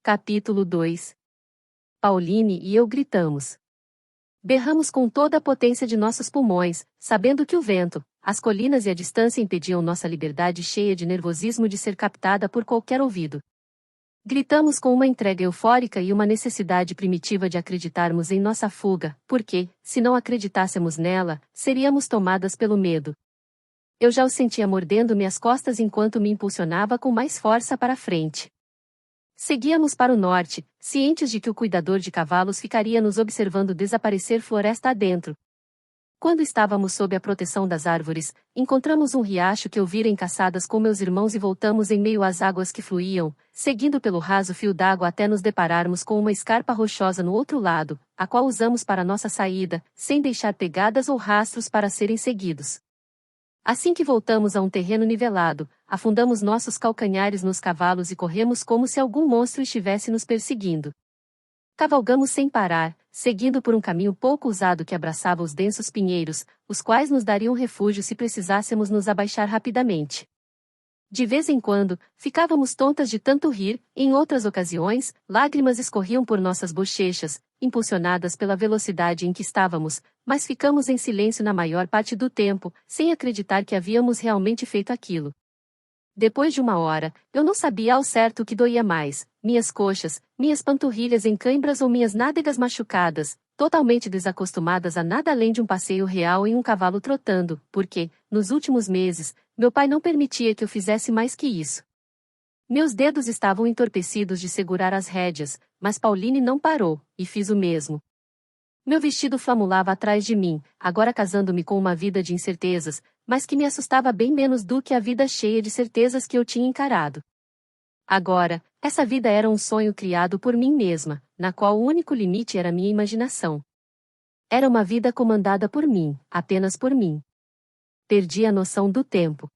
Capítulo 2. Pauline e eu gritamos. Berramos com toda a potência de nossos pulmões, sabendo que o vento, as colinas e a distância impediam nossa liberdade cheia de nervosismo de ser captada por qualquer ouvido. Gritamos com uma entrega eufórica e uma necessidade primitiva de acreditarmos em nossa fuga, porque, se não acreditássemos nela, seríamos tomadas pelo medo. Eu já o sentia mordendo-me as costas enquanto me impulsionava com mais força para a frente. Seguíamos para o norte, cientes de que o cuidador de cavalos ficaria nos observando desaparecer floresta adentro. Quando estávamos sob a proteção das árvores, encontramos um riacho que eu vira em caçadas com meus irmãos e voltamos em meio às águas que fluíam, seguindo pelo raso fio d'água até nos depararmos com uma escarpa rochosa no outro lado, a qual usamos para nossa saída, sem deixar pegadas ou rastros para serem seguidos. Assim que voltamos a um terreno nivelado, afundamos nossos calcanhares nos cavalos e corremos como se algum monstro estivesse nos perseguindo. Cavalgamos sem parar, seguindo por um caminho pouco usado que abraçava os densos pinheiros, os quais nos dariam refúgio se precisássemos nos abaixar rapidamente. De vez em quando, ficávamos tontas de tanto rir, e em outras ocasiões, lágrimas escorriam por nossas bochechas, impulsionadas pela velocidade em que estávamos, mas ficamos em silêncio na maior parte do tempo, sem acreditar que havíamos realmente feito aquilo. Depois de uma hora, eu não sabia ao certo o que doía mais, minhas coxas, minhas panturrilhas em cãibras ou minhas nádegas machucadas, totalmente desacostumadas a nada além de um passeio real em um cavalo trotando, porque, nos últimos meses, meu pai não permitia que eu fizesse mais que isso. Meus dedos estavam entorpecidos de segurar as rédeas, mas Pauline não parou, e fiz o mesmo. Meu vestido flamulava atrás de mim, agora casando-me com uma vida de incertezas, mas que me assustava bem menos do que a vida cheia de certezas que eu tinha encarado. Agora, essa vida era um sonho criado por mim mesma, na qual o único limite era minha imaginação. Era uma vida comandada por mim, apenas por mim. Perdi a noção do tempo.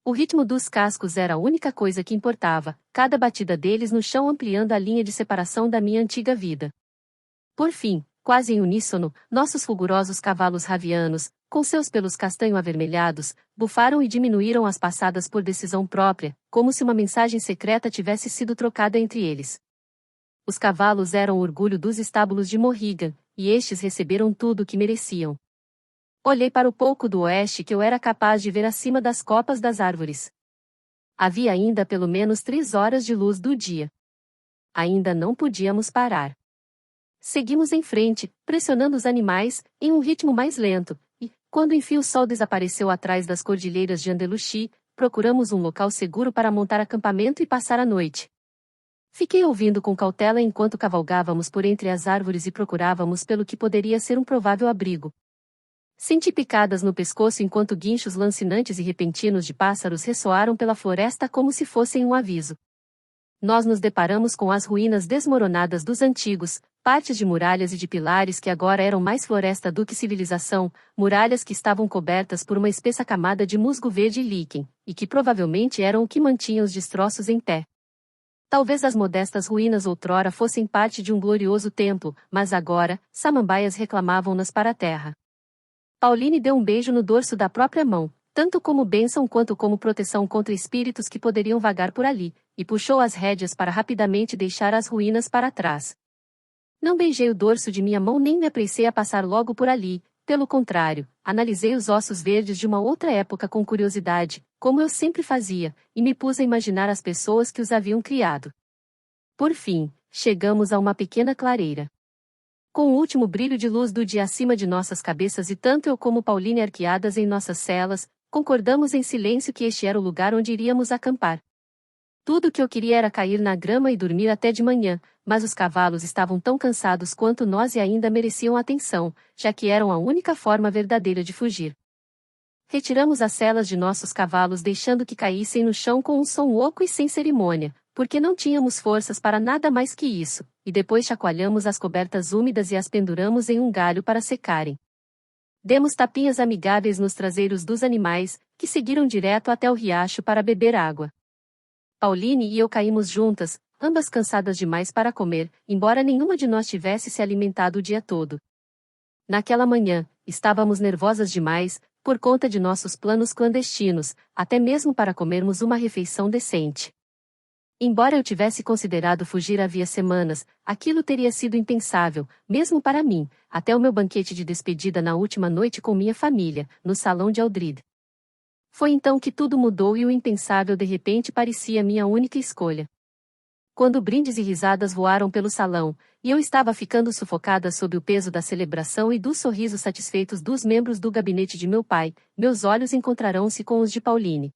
O ritmo dos cascos era a única coisa que importava, cada batida deles no chão ampliando a linha de separação da minha antiga vida. Por fim, quase em uníssono, nossos fulgurosos cavalos ravianos, com seus pelos castanho avermelhados, bufaram e diminuíram as passadas por decisão própria, como se uma mensagem secreta tivesse sido trocada entre eles. Os cavalos eram o orgulho dos estábulos de Morrigan, e estes receberam tudo o que mereciam. Olhei para o pouco do oeste que eu era capaz de ver acima das copas das árvores. Havia ainda pelo menos 3 horas de luz do dia. Ainda não podíamos parar. Seguimos em frente, pressionando os animais, em um ritmo mais lento, e, quando enfim o sol desapareceu atrás das cordilheiras de Andalucía, procuramos um local seguro para montar acampamento e passar a noite. Fiquei ouvindo com cautela enquanto cavalgávamos por entre as árvores e procurávamos pelo que poderia ser um provável abrigo. Senti picadas no pescoço enquanto guinchos lancinantes e repentinos de pássaros ressoaram pela floresta como se fossem um aviso. Nós nos deparamos com as ruínas desmoronadas dos antigos, partes de muralhas e de pilares que agora eram mais floresta do que civilização, muralhas que estavam cobertas por uma espessa camada de musgo verde e líquen, e que provavelmente eram o que mantinha os destroços em pé. Talvez as modestas ruínas outrora fossem parte de um glorioso templo, mas agora, samambaias reclamavam-nas para a terra. Pauline deu um beijo no dorso da própria mão, tanto como bênção quanto como proteção contra espíritos que poderiam vagar por ali, e puxou as rédeas para rapidamente deixar as ruínas para trás. Não beijei o dorso de minha mão nem me apressei a passar logo por ali, pelo contrário, analisei os ossos verdes de uma outra época com curiosidade, como eu sempre fazia, e me pus a imaginar as pessoas que os haviam criado. Por fim, chegamos a uma pequena clareira. Com o último brilho de luz do dia acima de nossas cabeças e tanto eu como Pauline arqueadas em nossas celas, concordamos em silêncio que este era o lugar onde iríamos acampar. Tudo o que eu queria era cair na grama e dormir até de manhã, mas os cavalos estavam tão cansados quanto nós e ainda mereciam atenção, já que eram a única forma verdadeira de fugir. Retiramos as selas de nossos cavalos deixando que caíssem no chão com um som oco e sem cerimônia, porque não tínhamos forças para nada mais que isso, e depois chacoalhamos as cobertas úmidas e as penduramos em um galho para secarem. Demos tapinhas amigáveis nos traseiros dos animais, que seguiram direto até o riacho para beber água. Pauline e eu caímos juntas, ambas cansadas demais para comer, embora nenhuma de nós tivesse se alimentado o dia todo. Naquela manhã, estávamos nervosas demais, por conta de nossos planos clandestinos, até mesmo para comermos uma refeição decente. Embora eu tivesse considerado fugir havia semanas, aquilo teria sido impensável, mesmo para mim, até o meu banquete de despedida na última noite com minha família, no salão de Aldrid. Foi então que tudo mudou e o impensável de repente parecia minha única escolha. Quando brindes e risadas voaram pelo salão, e eu estava ficando sufocada sob o peso da celebração e dos sorrisos satisfeitos dos membros do gabinete de meu pai, meus olhos encontrarão-se com os de Pauline.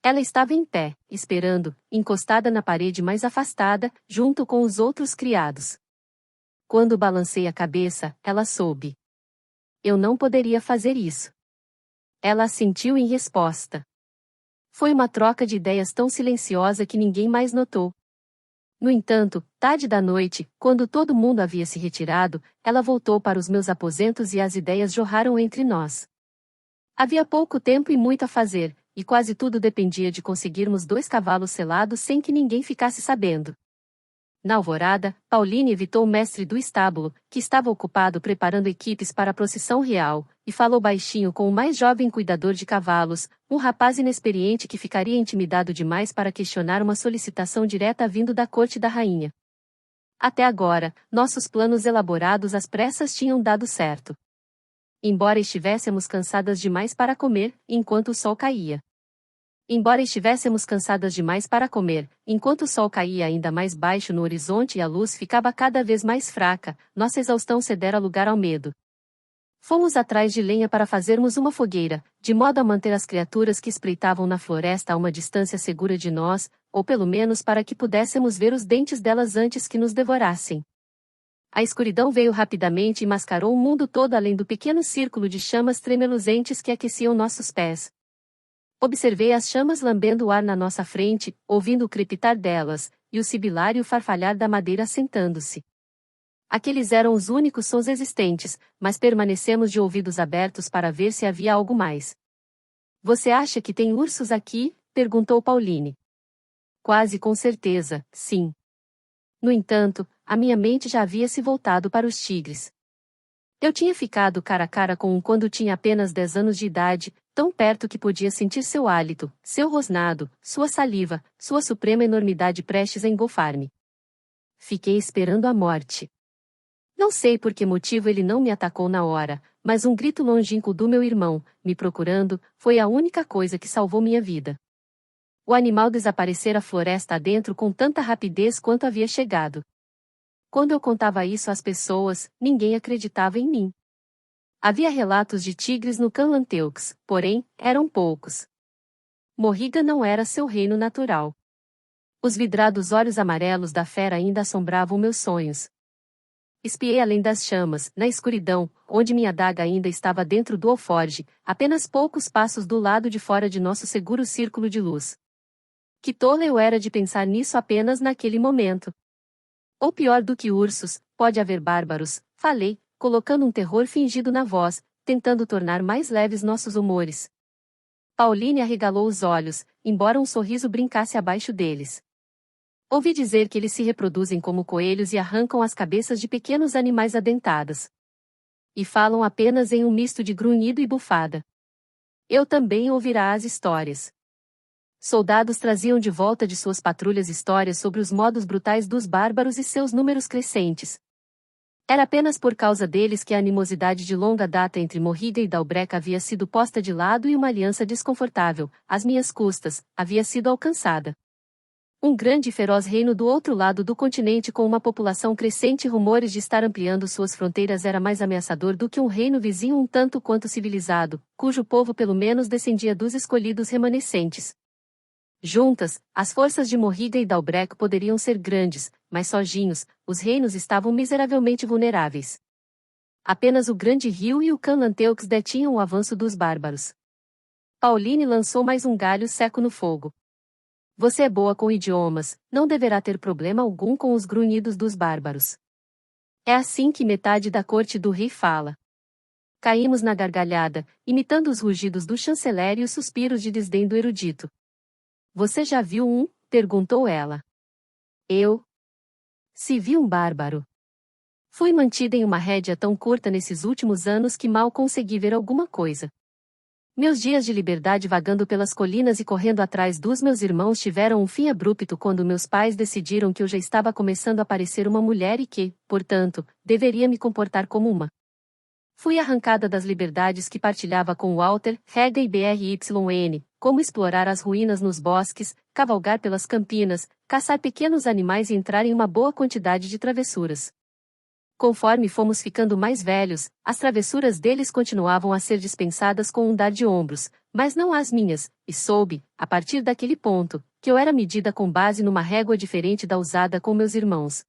Ela estava em pé, esperando, encostada na parede mais afastada, junto com os outros criados. Quando balancei a cabeça, ela soube. Eu não poderia fazer isso. Ela assentiu em resposta. Foi uma troca de ideias tão silenciosa que ninguém mais notou. No entanto, tarde da noite, quando todo mundo havia se retirado, ela voltou para os meus aposentos e as ideias jorraram entre nós. Havia pouco tempo e muito a fazer, e quase tudo dependia de conseguirmos 2 cavalos selados sem que ninguém ficasse sabendo. Na alvorada, Pauline evitou o mestre do estábulo, que estava ocupado preparando equipes para a procissão real, e falou baixinho com o mais jovem cuidador de cavalos, um rapaz inexperiente que ficaria intimidado demais para questionar uma solicitação direta vindo da corte da rainha. Até agora, nossos planos elaborados às pressas tinham dado certo. Embora estivéssemos cansadas demais para comer, enquanto o sol caía. Enquanto o sol caía ainda mais baixo no horizonte e a luz ficava cada vez mais fraca, nossa exaustão cedera lugar ao medo. Fomos atrás de lenha para fazermos uma fogueira, de modo a manter as criaturas que espreitavam na floresta a uma distância segura de nós, ou pelo menos para que pudéssemos ver os dentes delas antes que nos devorassem. A escuridão veio rapidamente e mascarou o mundo todo além do pequeno círculo de chamas tremeluzentes que aqueciam nossos pés. Observei as chamas lambendo o ar na nossa frente, ouvindo o crepitar delas, e o sibilar e o farfalhar da madeira assentando-se. Aqueles eram os únicos sons existentes, mas permanecemos de ouvidos abertos para ver se havia algo mais. Você acha que tem ursos aqui? Perguntou Pauline. Quase com certeza, sim. No entanto, a minha mente já havia se voltado para os tigres. Eu tinha ficado cara a cara com um quando tinha apenas 10 anos de idade, tão perto que podia sentir seu hálito, seu rosnado, sua saliva, sua suprema enormidade prestes a engolfar-me. Fiquei esperando a morte. Não sei por que motivo ele não me atacou na hora, mas um grito longínquo do meu irmão, me procurando, foi a única coisa que salvou minha vida. O animal desaparecera floresta adentro com tanta rapidez quanto havia chegado. Quando eu contava isso às pessoas, ninguém acreditava em mim. Havia relatos de tigres no Canlanteux, porém, eram poucos. Morriga não era seu reino natural. Os vidrados olhos amarelos da fera ainda assombravam meus sonhos. Espiei além das chamas, na escuridão, onde minha adaga ainda estava dentro do alforge, apenas poucos passos do lado de fora de nosso seguro círculo de luz. Que tola eu era de pensar nisso apenas naquele momento. Ou pior do que ursos, pode haver bárbaros, falei, colocando um terror fingido na voz, tentando tornar mais leves nossos humores. Pauline arregalou os olhos, embora um sorriso brincasse abaixo deles. Ouvi dizer que eles se reproduzem como coelhos e arrancam as cabeças de pequenos animais adentados. E falam apenas em um misto de grunhido e bufada. Eu também ouvirá as histórias. Soldados traziam de volta de suas patrulhas histórias sobre os modos brutais dos bárbaros e seus números crescentes. Era apenas por causa deles que a animosidade de longa data entre Morriga e Dalbrec havia sido posta de lado e uma aliança desconfortável, às minhas custas, havia sido alcançada. Um grande e feroz reino do outro lado do continente com uma população crescente e rumores de estar ampliando suas fronteiras era mais ameaçador do que um reino vizinho um tanto quanto civilizado, cujo povo pelo menos descendia dos escolhidos remanescentes. Juntas, as forças de Morriga e Dalbrec poderiam ser grandes, mas sozinhos, os reinos estavam miseravelmente vulneráveis. Apenas o grande rio e o Canlanteux detinham o avanço dos bárbaros. Pauline lançou mais um galho seco no fogo. Você é boa com idiomas, não deverá ter problema algum com os grunhidos dos bárbaros. É assim que metade da corte do rei fala. Caímos na gargalhada, imitando os rugidos do chanceler e os suspiros de desdém do erudito. Você já viu um? Perguntou ela. Eu? Se vi um bárbaro. Fui mantida em uma rédea tão curta nesses últimos anos que mal consegui ver alguma coisa. Meus dias de liberdade vagando pelas colinas e correndo atrás dos meus irmãos tiveram um fim abrupto quando meus pais decidiram que eu já estava começando a parecer uma mulher e que, portanto, deveria me comportar como uma. Fui arrancada das liberdades que partilhava com Walter, Rega e Bryn, como explorar as ruínas nos bosques, cavalgar pelas campinas, caçar pequenos animais e entrar em uma boa quantidade de travessuras. Conforme fomos ficando mais velhos, as travessuras deles continuavam a ser dispensadas com um dar de ombros, mas não as minhas, e soube, a partir daquele ponto, que eu era medida com base numa régua diferente da usada com meus irmãos.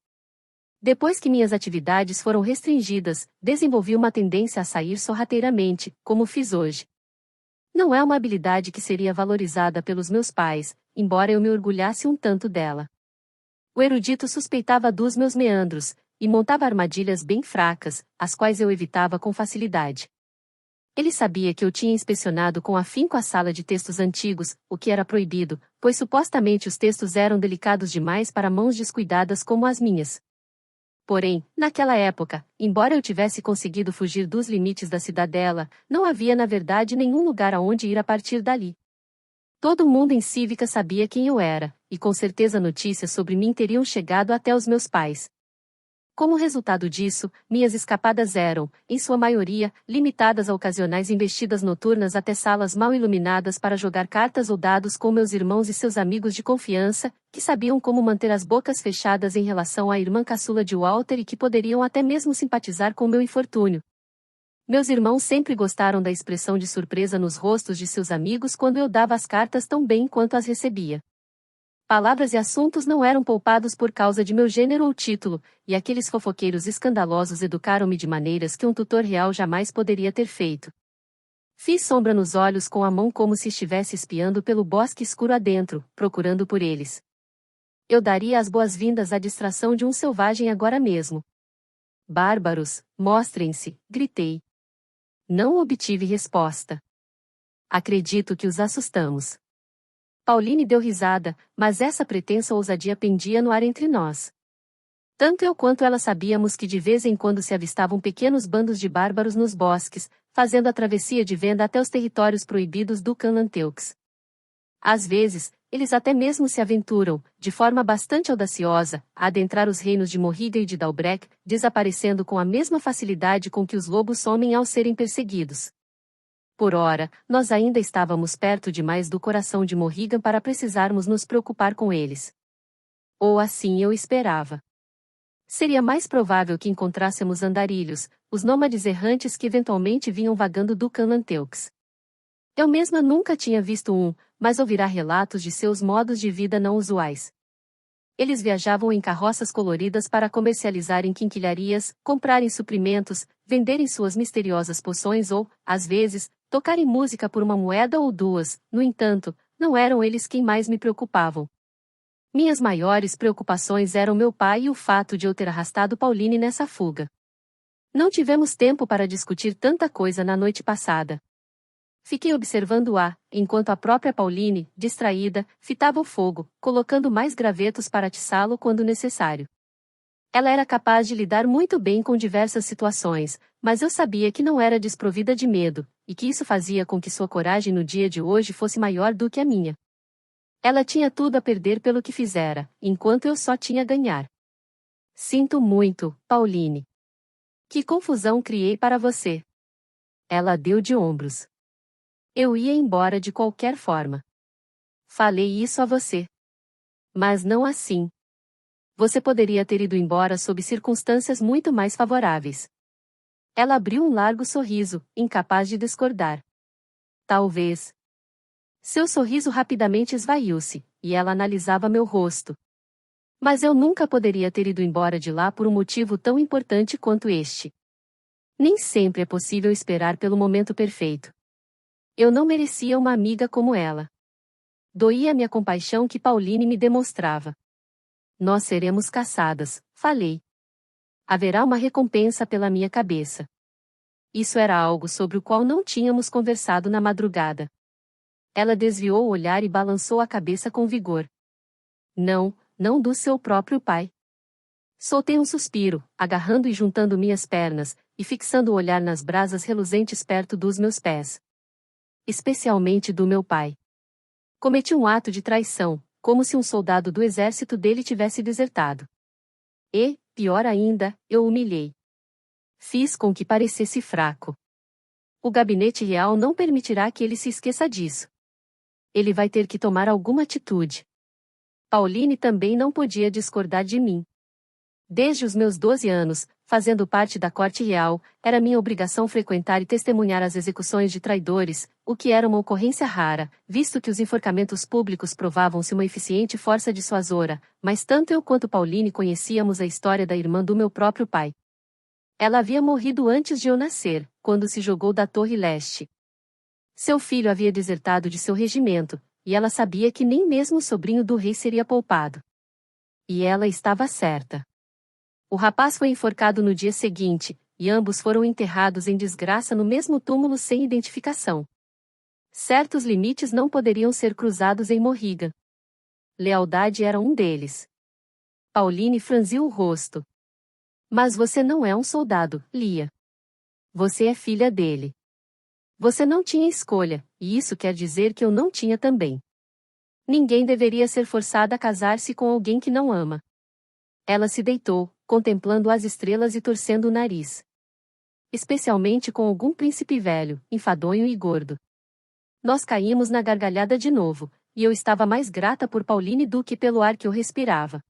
Depois que minhas atividades foram restringidas, desenvolvi uma tendência a sair sorrateiramente, como fiz hoje. Não é uma habilidade que seria valorizada pelos meus pais, embora eu me orgulhasse um tanto dela. O erudito suspeitava dos meus meandros, e montava armadilhas bem fracas, as quais eu evitava com facilidade. Ele sabia que eu tinha inspecionado com afinco a sala de textos antigos, o que era proibido, pois supostamente os textos eram delicados demais para mãos descuidadas como as minhas. Porém, naquela época, embora eu tivesse conseguido fugir dos limites da cidadela, não havia na verdade nenhum lugar aonde ir a partir dali. Todo mundo em Cívica sabia quem eu era, e com certeza notícias sobre mim teriam chegado até os meus pais. Como resultado disso, minhas escapadas eram, em sua maioria, limitadas a ocasionais investidas noturnas até salas mal iluminadas para jogar cartas ou dados com meus irmãos e seus amigos de confiança, que sabiam como manter as bocas fechadas em relação à irmã caçula de Walter e que poderiam até mesmo simpatizar com meu infortúnio. Meus irmãos sempre gostaram da expressão de surpresa nos rostos de seus amigos quando eu dava as cartas tão bem quanto as recebia. Palavras e assuntos não eram poupados por causa de meu gênero ou título, e aqueles fofoqueiros escandalosos educaram-me de maneiras que um tutor real jamais poderia ter feito. Fiz sombra nos olhos com a mão como se estivesse espiando pelo bosque escuro adentro, procurando por eles. Eu daria as boas-vindas à distração de um selvagem agora mesmo. Bárbaros, mostrem-se, gritei. Não obtive resposta. Acredito que os assustamos. Pauline deu risada, mas essa pretensa ousadia pendia no ar entre nós. Tanto eu quanto ela sabíamos que de vez em quando se avistavam pequenos bandos de bárbaros nos bosques, fazendo a travessia de venda até os territórios proibidos do Canlanteux. Às vezes, eles até mesmo se aventuram, de forma bastante audaciosa, a adentrar os reinos de Morriga e de Dalbrec, desaparecendo com a mesma facilidade com que os lobos somem ao serem perseguidos. Por ora, nós ainda estávamos perto demais do coração de Morrigan para precisarmos nos preocupar com eles. Ou assim eu esperava. Seria mais provável que encontrássemos andarilhos, os nômades errantes que eventualmente vinham vagando do Canlanteux. Eu mesma nunca tinha visto um, mas ouvirá relatos de seus modos de vida não usuais. Eles viajavam em carroças coloridas para comercializar em quinquilharias, comprarem suprimentos, venderem suas misteriosas poções ou, às vezes, tocarem música por uma moeda ou duas. No entanto, não eram eles quem mais me preocupavam. Minhas maiores preocupações eram meu pai e o fato de eu ter arrastado Pauline nessa fuga. Não tivemos tempo para discutir tanta coisa na noite passada. Fiquei observando-a, enquanto a própria Pauline, distraída, fitava o fogo, colocando mais gravetos para atiçá-lo quando necessário. Ela era capaz de lidar muito bem com diversas situações, mas eu sabia que não era desprovida de medo, e que isso fazia com que sua coragem no dia de hoje fosse maior do que a minha. Ela tinha tudo a perder pelo que fizera, enquanto eu só tinha a ganhar. Sinto muito, Pauline. Que confusão criei para você. Ela deu de ombros. Eu ia embora de qualquer forma. Falei isso a você. Mas não assim. Você poderia ter ido embora sob circunstâncias muito mais favoráveis. Ela abriu um largo sorriso, incapaz de discordar. Talvez. Seu sorriso rapidamente esvaiu-se, e ela analisava meu rosto. Mas eu nunca poderia ter ido embora de lá por um motivo tão importante quanto este. Nem sempre é possível esperar pelo momento perfeito. Eu não merecia uma amiga como ela. Doía-me a compaixão que Pauline me demonstrava. Nós seremos caçadas, falei. Haverá uma recompensa pela minha cabeça. Isso era algo sobre o qual não tínhamos conversado na madrugada. Ela desviou o olhar e balançou a cabeça com vigor. Não, não do seu próprio pai. Soltei um suspiro, agarrando e juntando minhas pernas, e fixando o olhar nas brasas reluzentes perto dos meus pés. especialmente do meu pai. Cometi um ato de traição, como se um soldado do exército dele tivesse desertado. E, pior ainda, eu o humilhei. Fiz com que parecesse fraco. O gabinete real não permitirá que ele se esqueça disso. Ele vai ter que tomar alguma atitude. Pauline também não podia discordar de mim. Desde os meus 12 anos, fazendo parte da corte real, era minha obrigação frequentar e testemunhar as execuções de traidores, o que era uma ocorrência rara, visto que os enforcamentos públicos provavam-se uma eficiente força dissuasora, mas tanto eu quanto Pauline conhecíamos a história da irmã do meu próprio pai. Ela havia morrido antes de eu nascer, quando se jogou da Torre Leste. Seu filho havia desertado de seu regimento, e ela sabia que nem mesmo o sobrinho do rei seria poupado. E ela estava certa. O rapaz foi enforcado no dia seguinte, e ambos foram enterrados em desgraça no mesmo túmulo sem identificação. Certos limites não poderiam ser cruzados em Morrigan. Lealdade era um deles. Pauline franziu o rosto. Mas você não é um soldado, Lia. Você é filha dele. Você não tinha escolha, e isso quer dizer que eu não tinha também. Ninguém deveria ser forçada a casar-se com alguém que não ama. Ela se deitou, contemplando as estrelas e torcendo o nariz. Especialmente com algum príncipe velho, enfadonho e gordo. Nós caímos na gargalhada de novo, e eu estava mais grata por Pauline do que pelo ar que eu respirava.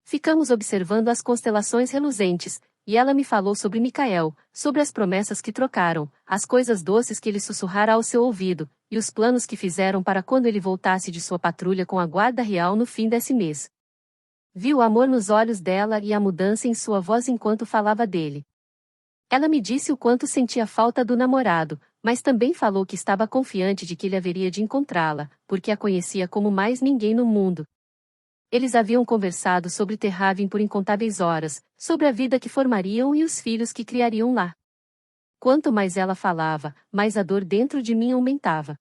Ficamos observando as constelações reluzentes, e ela me falou sobre Micael, sobre as promessas que trocaram, as coisas doces que ele sussurrara ao seu ouvido, e os planos que fizeram para quando ele voltasse de sua patrulha com a guarda real no fim desse mês. Vi o amor nos olhos dela e a mudança em sua voz enquanto falava dele. Ela me disse o quanto sentia falta do namorado, mas também falou que estava confiante de que ele haveria de encontrá-la, porque a conhecia como mais ninguém no mundo. Eles haviam conversado sobre Terravin por incontáveis horas, sobre a vida que formariam e os filhos que criariam lá. Quanto mais ela falava, mais a dor dentro de mim aumentava.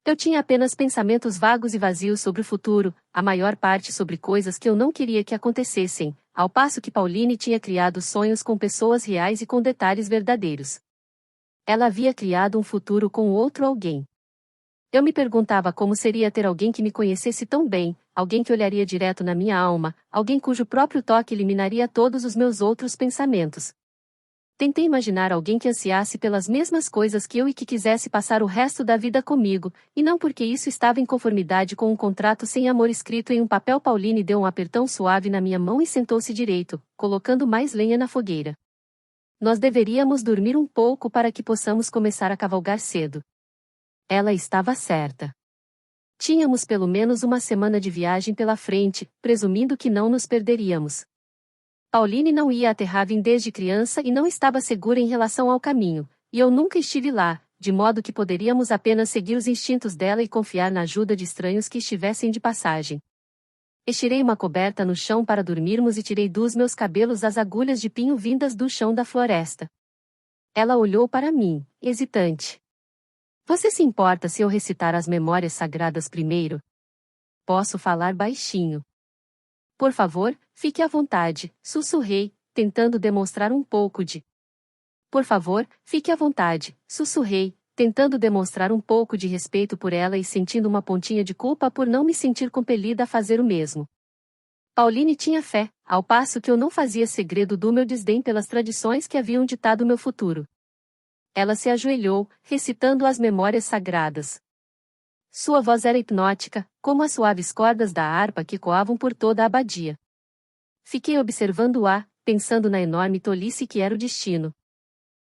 Eu tinha apenas pensamentos vagos e vazios sobre o futuro, a maior parte sobre coisas que eu não queria que acontecessem, ao passo que Pauline tinha criado sonhos com pessoas reais e com detalhes verdadeiros. Ela havia criado um futuro com outro alguém. Eu me perguntava como seria ter alguém que me conhecesse tão bem, alguém que olharia direto na minha alma, alguém cujo próprio toque eliminaria todos os meus outros pensamentos. Tentei imaginar alguém que ansiasse pelas mesmas coisas que eu e que quisesse passar o resto da vida comigo, e não porque isso estava em conformidade com um contrato sem amor escrito em um papel. Pauline deu um apertão suave na minha mão e sentou-se direito, colocando mais lenha na fogueira. Nós deveríamos dormir um pouco para que possamos começar a cavalgar cedo. Ela estava certa. Tínhamos pelo menos uma semana de viagem pela frente, presumindo que não nos perderíamos. Pauline não ia a Terravin desde criança e não estava segura em relação ao caminho, e eu nunca estive lá, de modo que poderíamos apenas seguir os instintos dela e confiar na ajuda de estranhos que estivessem de passagem. Estirei uma coberta no chão para dormirmos e tirei dos meus cabelos as agulhas de pinho vindas do chão da floresta. Ela olhou para mim, hesitante. Você se importa se eu recitar as memórias sagradas primeiro? Posso falar baixinho. Por favor, fique à vontade, sussurrei, tentando demonstrar um pouco de. Por favor, fique à vontade, sussurrei, tentando demonstrar um pouco de respeito por ela e sentindo uma pontinha de culpa por não me sentir compelida a fazer o mesmo. Pauline tinha fé, ao passo que eu não fazia segredo do meu desdém pelas tradições que haviam ditado meu futuro. Ela se ajoelhou, recitando as memórias sagradas. Sua voz era hipnótica, como as suaves cordas da harpa que coavam por toda a abadia. Fiquei observando-a, pensando na enorme tolice que era o destino.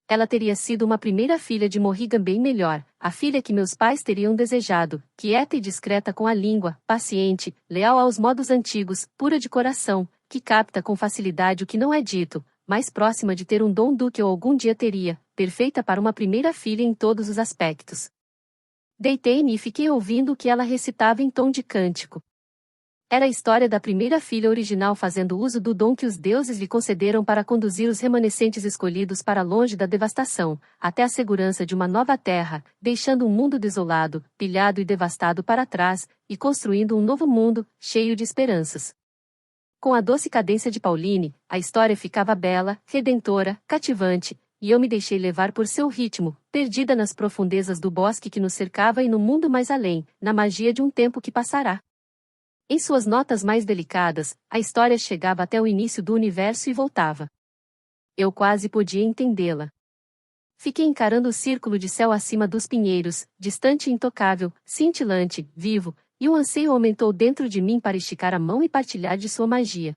Ela teria sido uma primeira filha de Morrigan bem melhor, a filha que meus pais teriam desejado, quieta e discreta com a língua, paciente, leal aos modos antigos, pura de coração, que capta com facilidade o que não é dito, mais próxima de ter um dom do que eu algum dia teria, perfeita para uma primeira filha em todos os aspectos. Deitei-me e fiquei ouvindo o que ela recitava em tom de cântico. Era a história da primeira filha original fazendo uso do dom que os deuses lhe concederam para conduzir os remanescentes escolhidos para longe da devastação, até a segurança de uma nova terra, deixando um mundo desolado, pilhado e devastado para trás, e construindo um novo mundo, cheio de esperanças. Com a doce cadência de Pauline, a história ficava bela, redentora, cativante, e eu me deixei levar por seu ritmo, perdida nas profundezas do bosque que nos cercava e no mundo mais além, na magia de um tempo que passará. Em suas notas mais delicadas, a história chegava até o início do universo e voltava. Eu quase podia entendê-la. Fiquei encarando o círculo de céu acima dos pinheiros, distante e intocável, cintilante, vivo, e o anseio aumentou dentro de mim para esticar a mão e partilhar de sua magia.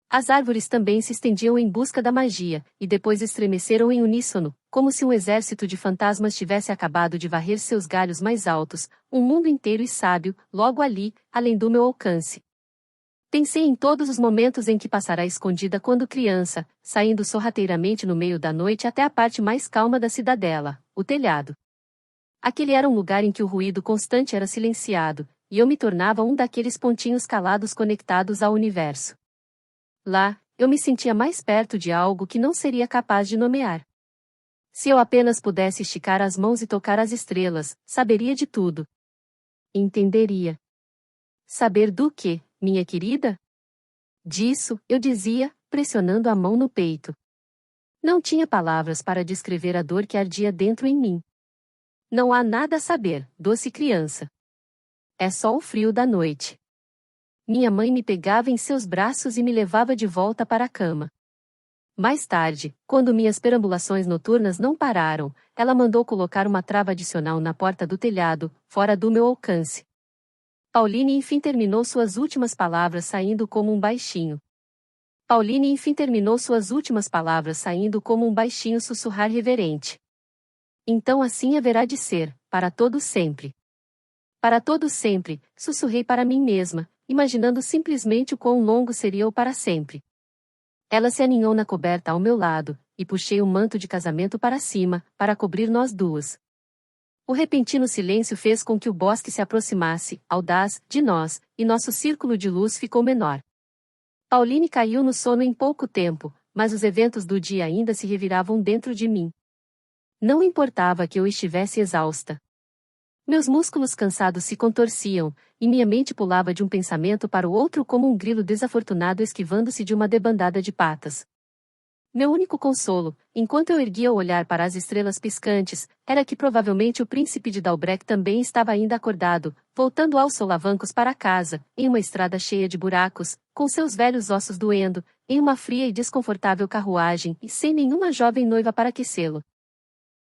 As árvores também se estendiam em busca da magia, e depois estremeceram em uníssono, como se um exército de fantasmas tivesse acabado de varrer seus galhos mais altos, um mundo inteiro e sábio, logo ali, além do meu alcance. Pensei em todos os momentos em que passará escondida quando criança, saindo sorrateiramente no meio da noite até a parte mais calma da cidadela, o telhado. Aquele era um lugar em que o ruído constante era silenciado, e eu me tornava um daqueles pontinhos calados conectados ao universo. Lá, eu me sentia mais perto de algo que não seria capaz de nomear. Se eu apenas pudesse esticar as mãos e tocar as estrelas, saberia de tudo. Entenderia. Saber do quê, minha querida? Disso, eu dizia, pressionando a mão no peito. Não tinha palavras para descrever a dor que ardia dentro em mim. Não há nada a saber, doce criança. É só o frio da noite. Minha mãe me pegava em seus braços e me levava de volta para a cama. Mais tarde, quando minhas perambulações noturnas não pararam, ela mandou colocar uma trava adicional na porta do telhado, fora do meu alcance. Pauline enfim terminou suas últimas palavras saindo como um baixinho. Pauline enfim terminou suas últimas palavras saindo como um baixinho sussurrar reverente. Então assim haverá de ser, para todo sempre. Para todo sempre, sussurrei para mim mesma, imaginando simplesmente o quão longo seria o para sempre. Ela se aninhou na coberta ao meu lado, e puxei o manto de casamento para cima, para cobrir nós duas. O repentino silêncio fez com que o bosque se aproximasse, audaz, de nós, e nosso círculo de luz ficou menor. Pauline caiu no sono em pouco tempo, mas os eventos do dia ainda se reviravam dentro de mim. Não importava que eu estivesse exausta. Meus músculos cansados se contorciam, e minha mente pulava de um pensamento para o outro como um grilo desafortunado esquivando-se de uma debandada de patas. Meu único consolo, enquanto eu erguia o olhar para as estrelas piscantes, era que provavelmente o príncipe de Dalbrek também estava ainda acordado, voltando aos solavancos para casa, em uma estrada cheia de buracos, com seus velhos ossos doendo, em uma fria e desconfortável carruagem e sem nenhuma jovem noiva para aquecê-lo.